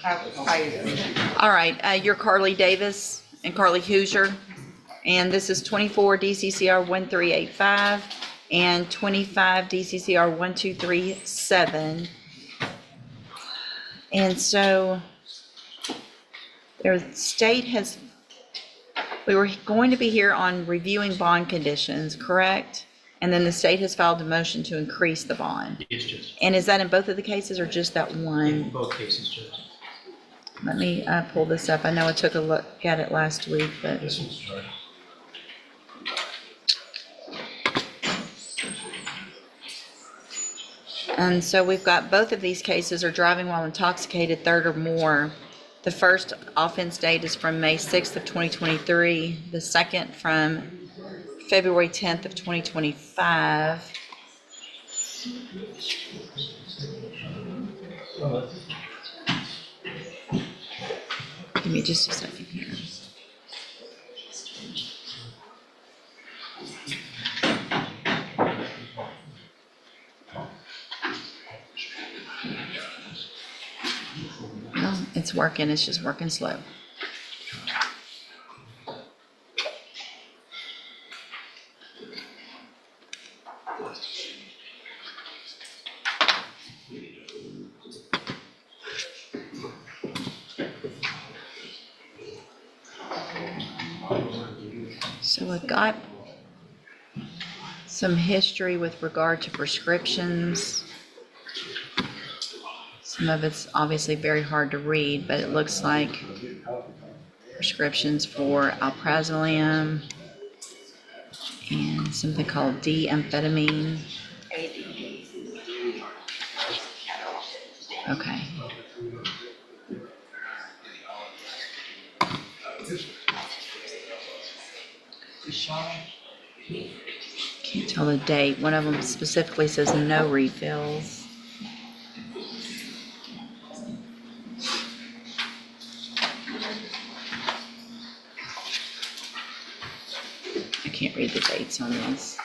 I agree. All right, you're Carly Davis and Carly Hooser, and this is 24 DCCR 1385 and 25 DCCR 1237. And so their state has, we were going to be here on reviewing bond conditions, correct? And then the state has filed a motion to increase the bond. Yes, Judge. And is that in both of the cases or just that one? In both cases, Judge. Let me pull this up. I know I took a look at it last week, but. This one's charged. And so we've got both of these cases are driving while intoxicated, third or more. The first offense date is from May 6th of 2023. The second from February 10th of 2025. Give me just a second here. No, it's working. It's just working slow. So I've got some history with regard to prescriptions. Some of it's obviously very hard to read, but it looks like prescriptions for alprazolam and something called D-amphetamine. Okay. Can't tell the date. One of them specifically says no refills. I can't read the dates on these.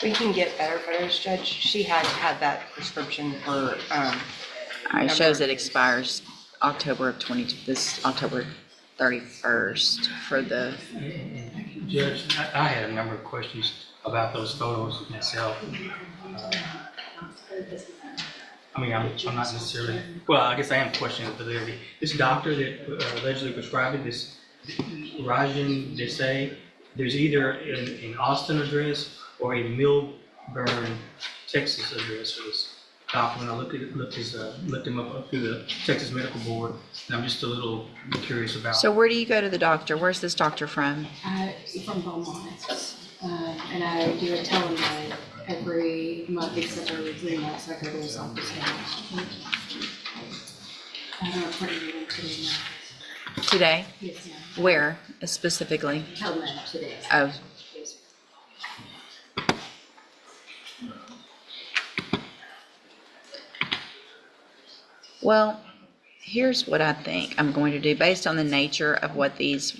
We can get better photos, Judge. She had had that prescription for, All right, it shows it expires October of this October 31st for the, Judge, I had a number of questions about those photos myself. I mean, I'm not necessarily, well, I guess I am questioning the validity. This doctor that allegedly prescribed it, this Reisha, they say, there's either an Austin address or a Millburn, Texas address for this doctor. When I looked him up through the Texas Medical Board, and I'm just a little curious about. so where do you go to the doctor? Where's this doctor from? From Beaumont, and I do a telemed every month except every 3 months. I go to his office now. I don't put it in today. Today? Yes, ma'am. Where specifically? Telemed today. Oh, Yes. well, here's what I think I'm going to do based on the nature of what these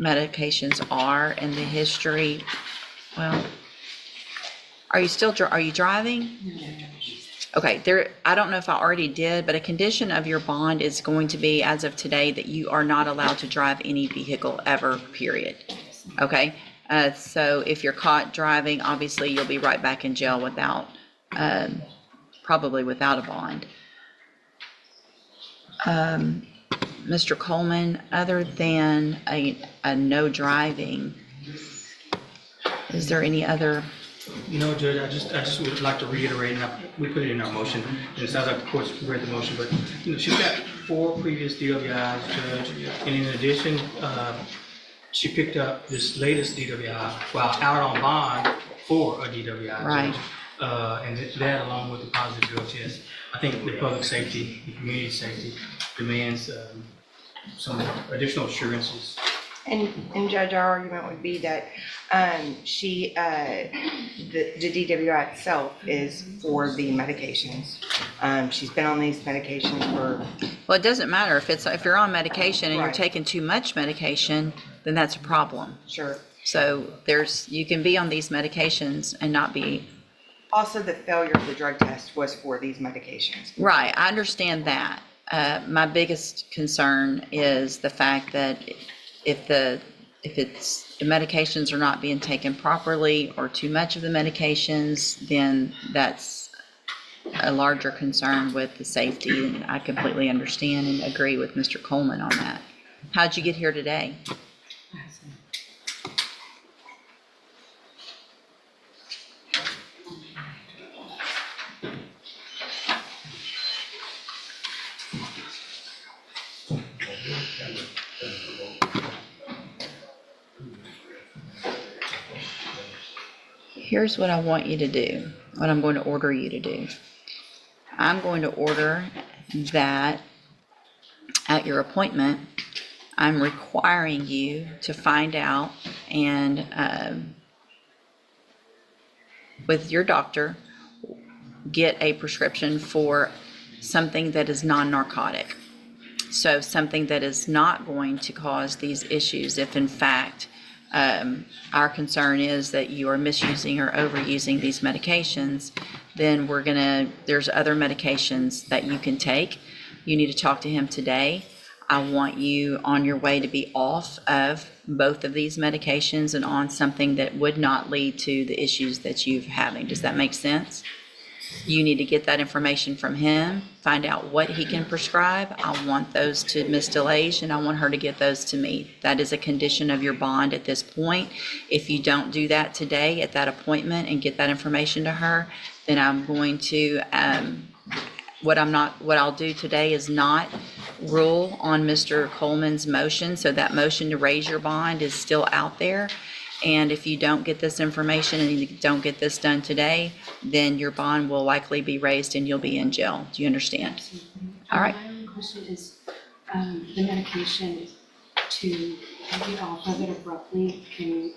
medications are and the history. Well, are you driving? Okay, I don't know if I already did, but a condition of your bond is going to be, as of today, that you are not allowed to drive any vehicle ever, period. Okay, so if you're caught driving, obviously you'll be right back in jail without, probably without a bond. Mr. Coleman, other than a no driving, is there any other? No, Judge, I just would like to reiterate, and we put it in our motion, and it sounds like the court's read the motion, but, she's got 4 previous DWIs, Judge, and in addition, she picked up this latest DWI while out on bond for a DWI, Right. Judge. And that along with the positive drug test, I think the public safety, the community safety demands some additional assurances. and Judge, our argument would be that, the DWI itself is for the medications. She's been on these medications for, Well, it doesn't matter if you're on medication and you're Right. taking too much medication, then that's a problem. sure. So you can be on these medications and not be. Also, the failure of the drug test was for these medications. Right, I understand that. My biggest concern is the fact that if the medications are not being taken properly or too much of the medications, then that's a larger concern with the safety, and I completely understand and agree with Mr. Coleman on that. How'd you get here today? Here's what I want you to do, what I'm going to order you to do. I'm going to order that at your appointment, I'm requiring you to find out and with your doctor, get a prescription for something that is non-narcotic. So something that is not going to cause these issues if in fact our concern is that you are misusing or overusing these medications, then there's other medications that you can take. You need to talk to him today. I want you on your way to be off of both of these medications and on something that would not lead to the issues that you're having. Does that make sense? You need to get that information from him, find out what he can prescribe. I want those to Ms. DeLage, and I want her to get those to me. That is a condition of your bond at this point. If you don't do that today at that appointment and get that information to her, then I'm going to, what I'll do today is not rule on Mr. Coleman's motion. So that motion to raise your bond is still out there. And if you don't get this information and you don't get this done today, then your bond will likely be raised and you'll be in jail. Do you understand? All right. My only question is, the medication to get off of it abruptly can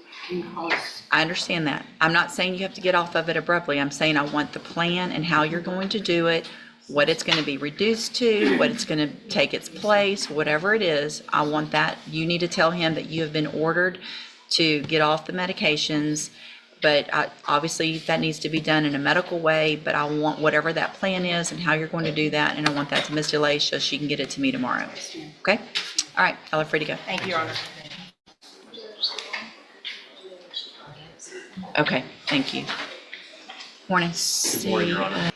cause. I understand that. I'm not saying you have to get off of it abruptly. I'm saying I want the plan and how you're going to do it, what it's going to be reduced to, what it's going to take its place, whatever it is. I want that. You need to tell him that you have been ordered to get off the medications, but obviously that needs to be done in a medical way, but I want whatever that plan is and how you're going to do that, and I want that to Ms. DeLay so she can get it to me tomorrow. Okay? All right, y'all are free to go. Thank you, Your Honor. Okay, thank you. Morning. Good morning, Your Honor.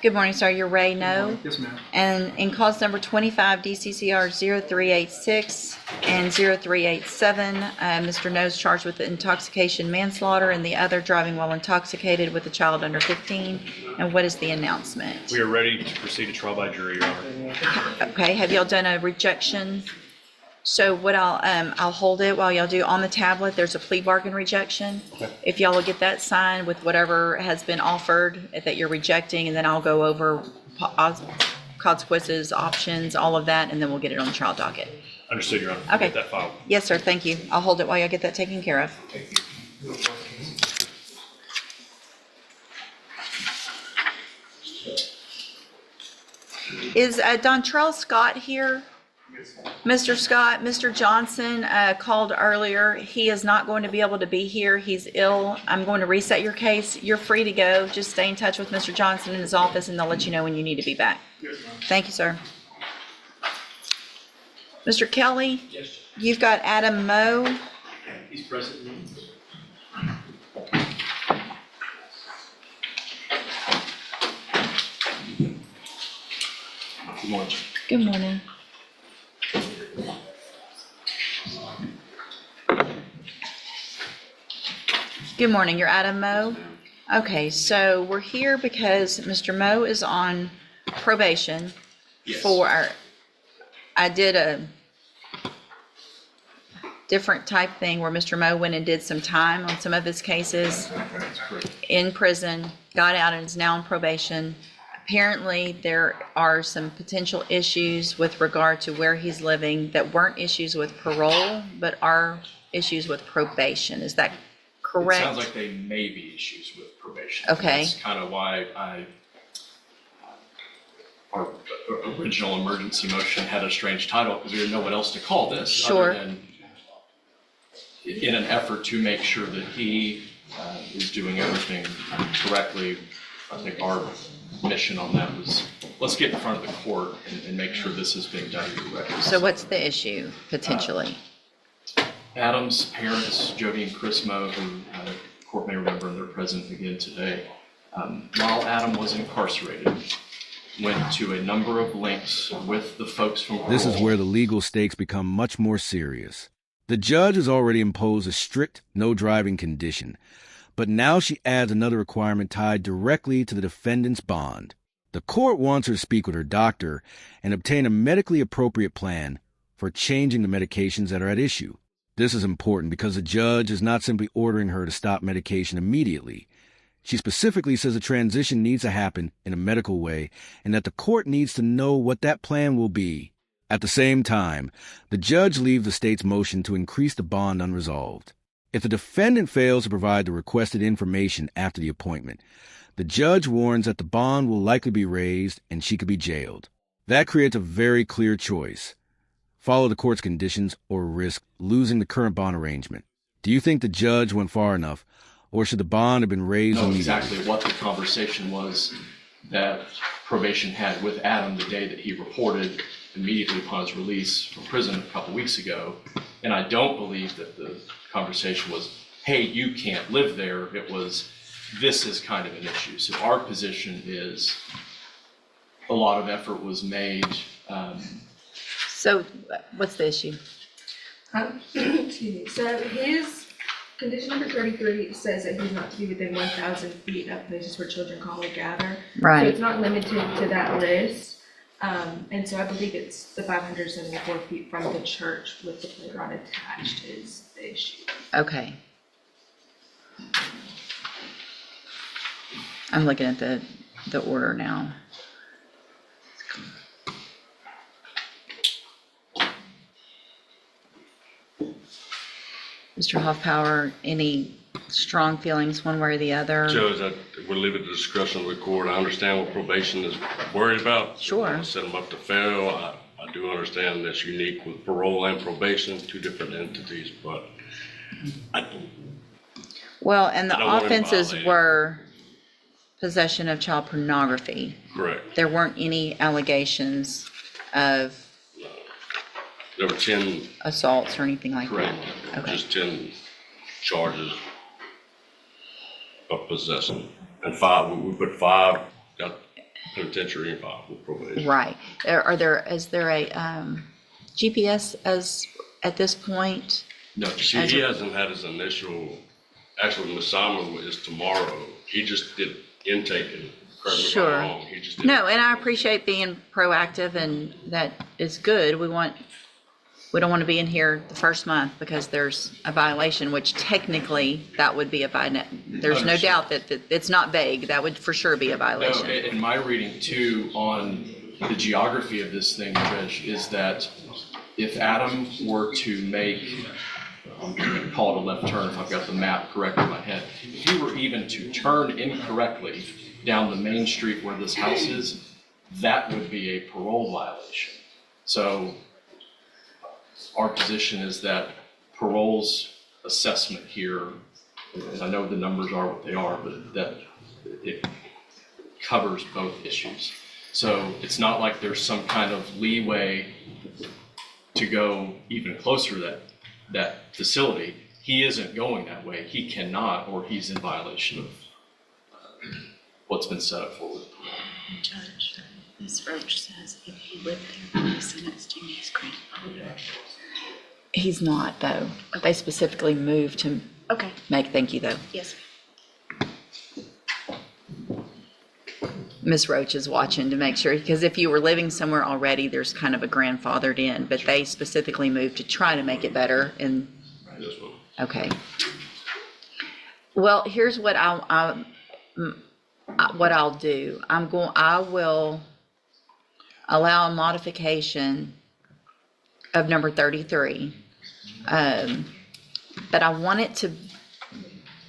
Good morning, sir. You're Ray No. Yes, ma'am. And in cause number 25 DCCR 0386 and 0387, Mr. No is charged with the intoxication manslaughter and the other driving while intoxicated with a child under 15. And what is the announcement? We are ready to proceed to trial by jury, Your Honor. Okay, have y'all done a rejection? So what I'll hold it while y'all do. On the tablet, there's a plea bargain rejection. Okay. If y'all will get that signed with whatever has been offered that you're rejecting, and then I'll go over consequences, options, all of that, and then we'll get it on the trial docket. Understood, Your Honor. Okay. Get that file. Yes, sir, thank you. I'll hold it while y'all get that taken care of. Is Dontrell Scott here? Mr. Scott, Mr. Johnson called earlier. He is not going to be able to be here. He's ill. I'm going to reset your case. You're free to go. Just stay in touch with Mr. Johnson in his office and they'll let you know when you need to be back. Thank you, sir. Mr. Kelly? Yes. You've got Adam Moe. He's present. Good morning. Good morning. Good morning, you're Adam Moe? Okay, so we're here because Mr. Moe is on probation Yes. I did a different type thing where Mr. Moe went and did some time on some of his cases That's correct. in prison, got out and is now on probation. Apparently, there are some potential issues with regard to where he's living that weren't issues with parole, but are issues with probation. Is that correct? It sounds like they may be issues with probation. Okay. That's kind of why our original emergency motion had a strange title because we didn't know what else to call this. Sure. Other than in an effort to make sure that he is doing everything correctly. I think our mission on that was, let's get in front of the court and make sure this is being done correctly. So what's the issue, potentially? Adam's parents, Jody and Chris Moe, who the court may remember, and they're present again today, while Adam was incarcerated, went to a number of lengths with the folks from This is parole. where the legal stakes become much more serious. The judge has already imposed a strict no driving condition, but now she adds another requirement tied directly to the defendant's bond. The court wants her to speak with her doctor and obtain a medically appropriate plan for changing the medications that are at issue. This is important because the judge is not simply ordering her to stop medication immediately. She specifically says the transition needs to happen in a medical way and that the court needs to know what that plan will be. At the same time, the judge leaves the state's motion to increase the bond unresolved. If the defendant fails to provide the requested information after the appointment, the judge warns that the bond will likely be raised and she could be jailed. That creates a very clear choice. Follow the court's conditions or risk losing the current bond arrangement. Do you think the judge went far enough, or should the bond have been raised Know immediately? exactly what the conversation was that probation had with Adam the day that he reported immediately upon his release from prison a couple weeks ago. And I don't believe that the conversation was, hey, you can't live there. It was, this is kind of an issue. So our position is a lot of effort was made. So what's the issue? Excuse me. So his condition number 33 says that he's not to be within 1,000 feet of places where children commonly gather. So Right. it's not limited to that list. And so I believe it's the 574 feet from the church with the playground attached is the issue. Okay. I'm looking at the order now. Mr. Hoffpower, any strong feelings one way or the other? Judge, we'll leave it to discretion of the court. I understand what probation is worried about. Sure. Set them up to fail. I do understand that's unique with parole and probation, two different entities, but Well, and I the don't want him offenses violated. were possession of child pornography. correct. There weren't any allegations of There were 10, assaults or anything like that? Correct. Okay. just 10 charges of possession. And 5, we put 5, got penitentiary and 5 with probation. Right. Is there a GPS at this point? No, He hasn't had his initial, actually, the assignment is tomorrow. He just did intake and correct me if Sure. I'm wrong. He just did. No, and I appreciate being proactive, and that is good. We don't want to be in here the first month because there's a violation, which technically that would be a violation. There's no doubt that it's not vague. That would for sure be a No, violation. in my reading too on the geography of this thing, Judge, is that if Adam were to make, I'm going to call it a left turn if I've got the map correct in my head. If he were even to turn incorrectly down the main street where this house is, that would be a parole violation. So our position is that parole's assessment here, and I know the numbers are what they are, but that it covers both issues. So it's not like there's some kind of leeway to go even closer to that facility. He isn't going that way. He cannot, or he's in violation of what's been set up for with parole. Judge, Ms. Roach says if he lived there, the sentencing is grandfathered. He's not, though. They specifically moved to Okay, thank you, though. yes. Ms. Roach is watching to make sure, because if you were living somewhere already, there's kind of a grandfathered in, but they specifically moved to try to make it better and, This one. okay. Well, here's what I'll do. I will allow a modification of number 33. But I want it to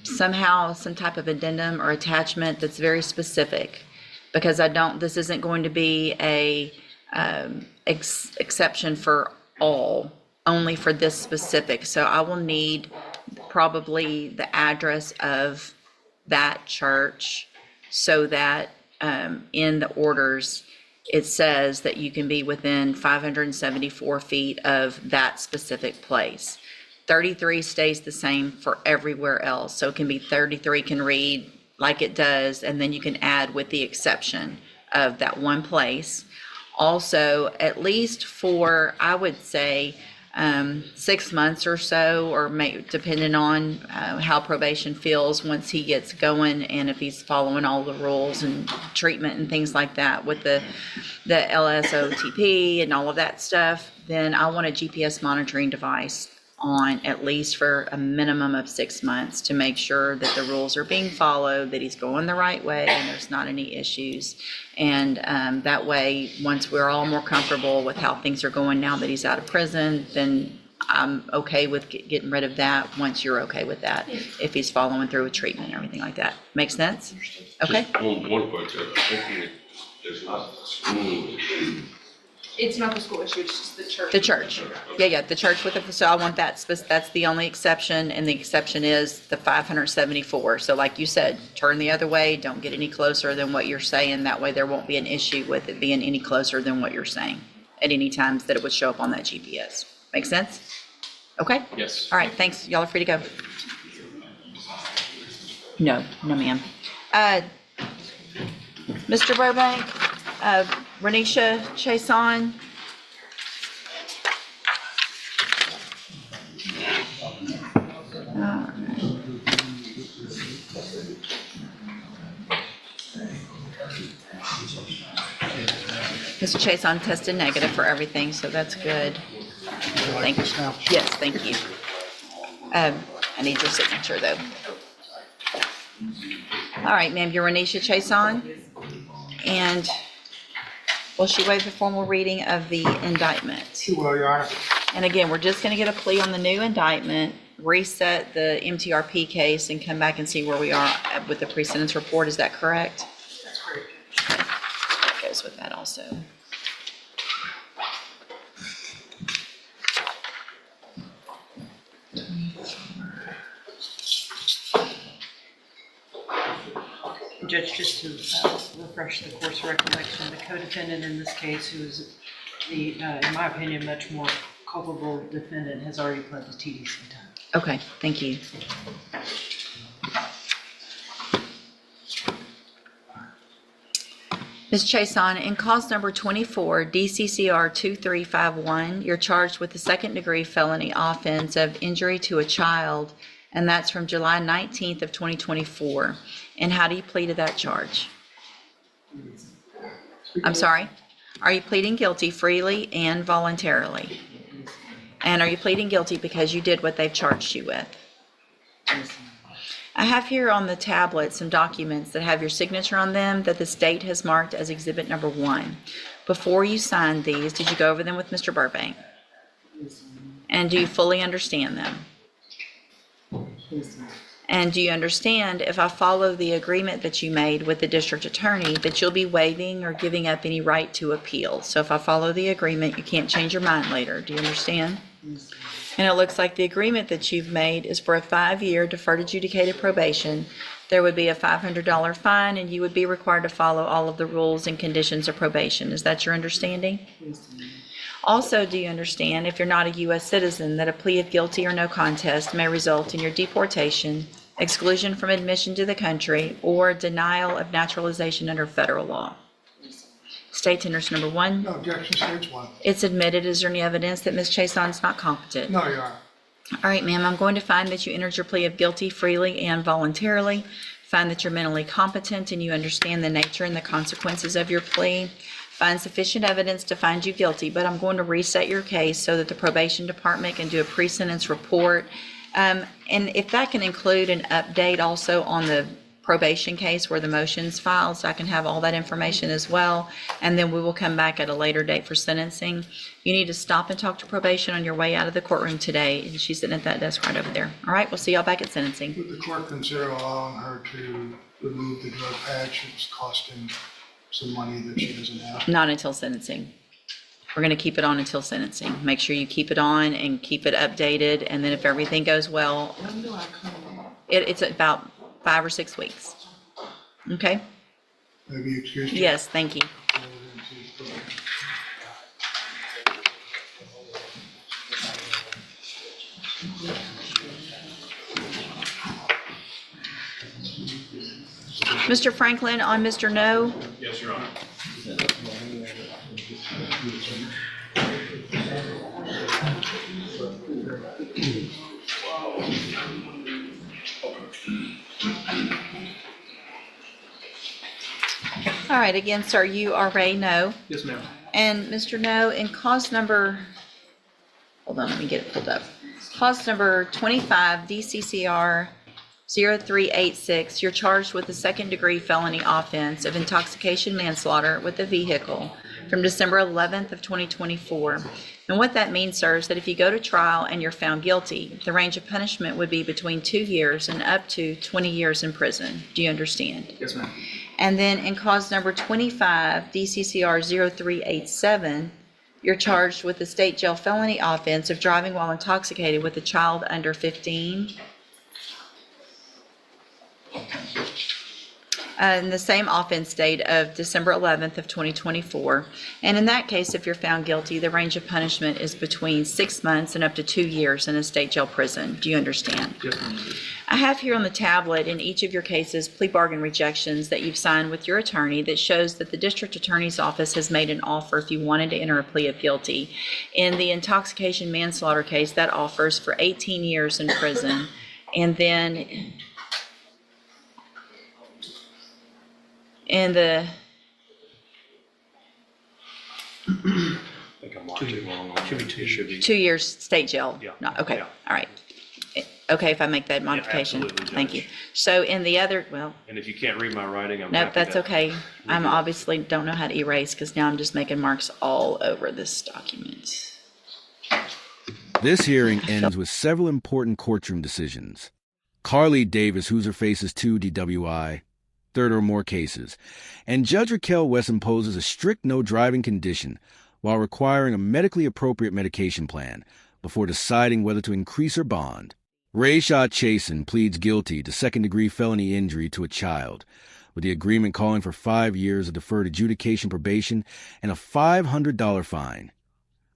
somehow, some type of addendum or attachment that's very specific, because this isn't going to be a exception for all, only for this specific. So I will need probably the address of that church, so that in the orders, it says that you can be within 574 feet of that specific place. 33 stays the same for everywhere else. So it can be 33 can read like it does, and then you can add with the exception of that one place. Also, at least for, I would say, 6 months or so, or depending on how probation feels once he gets going, and if he's following all the rules and treatment and things like that with the LSOTP and all of that stuff, then I want a GPS monitoring device on at least for a minimum of 6 months to make sure that the rules are being followed, that he's going the right way, and there's not any issues. And that way, once we're all more comfortable with how things are going now that he's out of prison, then I'm okay with getting rid of that once you're okay with that, if he's following through with treatment and everything like that. Make sense? Okay? Just one question, I think it's not the school issue. It's not the school issue, it's just the church. The church. Yeah, the church with the, so I want that, that's the only exception, and the exception is the 574. So like you said, turn the other way, don't get any closer than what you're saying. That way there won't be an issue with it being any closer than what you're saying at any times that it would show up on that GPS. Make sense? Okay? Yes. All right, thanks. Y'all are free to go. No, ma'am. Mr. Burbank, Reisha, Chason. Mr. Chason tested negative for everything, so that's good. Thank you. Yes, thank you. I need your signature, though. All right, ma'am, you're Reisha Chason, and will she waive the formal reading of the indictment? She will, Your Honor. And again, we're just going to get a plea on the new indictment, reset the MTRP case, and come back and see where we are with the pre-sentence report. Is that correct? That's correct. That goes with that also. Judge, just to refresh the course of recollection, the co-defendant in this case, who is the, in my opinion, much more culpable defendant, has already pled to TDC time. Okay, thank you. Ms. Chason, in cause number 24, DCCR 2351, you're charged with the second-degree felony offense of injury to a child, and that's from July 19th of 2024. And how do you plead to that charge? I'm sorry? Are you pleading guilty freely and voluntarily? And are you pleading guilty because you did what they've charged you with? I have here on the tablet some documents that have your signature on them that the state has marked as exhibit number 1. Before you signed these, did you go over them with Mr. Burbank? And do you fully understand them? And do you understand, if I follow the agreement that you made with the district attorney, that you'll be waiving or giving up any right to appeal? So if I follow the agreement, you can't change your mind later. Do you understand? And it looks like the agreement that you've made is for a 5-year deferred adjudicated probation. There would be a $500 fine, and you would be required to follow all of the rules and conditions of probation. Is that your understanding? Also, do you understand, if you're not a U.S. citizen, that a plea of guilty or no contest may result in your deportation, exclusion from admission to the country, or denial of naturalization under federal law? State tenders number 1. No objection, states 1. It's admitted. Is there any evidence that Ms. Chason's not competent? No, Your Honor. All right, ma'am, I'm going to find that you entered your plea of guilty freely and voluntarily, find that you're mentally competent and you understand the nature and the consequences of your plea, find sufficient evidence to find you guilty, but I'm going to reset your case so that the probation department can do a pre-sentence report. And if that can include an update also on the probation case where the motion's filed, so I can have all that information as well, and then we will come back at a later date for sentencing. You need to stop and talk to probation on your way out of the courtroom today, and she's sitting at that desk right over there. All right, we'll see y'all back at sentencing. Would the court consider allowing her to remove the drug patch? It's costing some money that she doesn't have. Not until sentencing. We're going to keep it on until sentencing. Make sure you keep it on and keep it updated, and then if everything goes well, When do I come on? it's about 5 or 6 weeks. Okay? Maybe excuse me. Yes, thank you. Mr. Franklin, on Mr. No? Yes, Your Honor. All right, again, sir, you are Ray No. Yes, ma'am. And Mr. No, in cause number, hold on, let me get it pulled up. Cause number 25 DCCR 0386, you're charged with a second-degree felony offense of intoxication manslaughter with a vehicle from December 11th of 2024. And what that means, sir, is that if you go to trial and you're found guilty, the range of punishment would be between 2 years and up to 20 years in prison. Do you understand? Yes, ma'am. And then in cause number 25 DCCR 0387, you're charged with a state jail felony offense of driving while intoxicated with a child under 15. In the same offense date of December 11th of 2024. And in that case, if you're found guilty, the range of punishment is between 6 months and up to 2 years in a state jail prison. Do you understand? Yes, ma'am. I have here on the tablet in each of your cases plea bargain rejections that you've signed with your attorney that shows that the district attorney's office has made an offer if you wanted to enter a plea of guilty. In the intoxication manslaughter case, that offers for 18 years in prison. And then in the I think I'm watching wrong. Should be 2 years. Should be. 2 years state jail? Yeah. No, okay, Yeah. all right. Okay, if I make that modification? absolutely, Thank you. Judge. So in the other, well, And if you can't read my writing, I'm nope, happy that's to- okay. I'm obviously don't know how to erase because now I'm just making marks all over this document. This hearing ends with several important courtroom decisions. Carly Davis Hooser faces 2 DWI, third or more cases, and Judge Raquel West imposes a strict no driving condition while requiring a medically appropriate medication plan before deciding whether to increase her bond. Reisha Chason pleads guilty to second-degree felony injury to a child, with the agreement calling for 5 years of deferred adjudication probation and a $500 fine.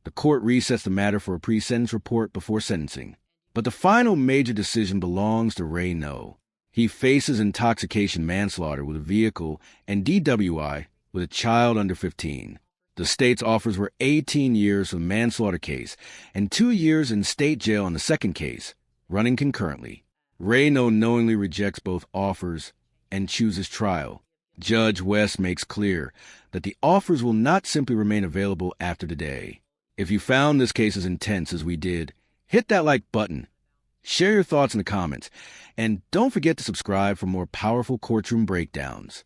The court resets the matter for a pre-sentence report before sentencing. But the final major decision belongs to Ray No. He faces intoxication manslaughter with a vehicle and DWI with a child under 15. The state's offers were 18 years for the manslaughter case and 2 years in state jail on the second case, running concurrently. Ray No knowingly rejects both offers and chooses trial. Judge West makes clear that the offers will not simply remain available after today. If you found this case as intense as we did, hit that like button, share your thoughts in the comments, and don't forget to subscribe for more powerful courtroom breakdowns.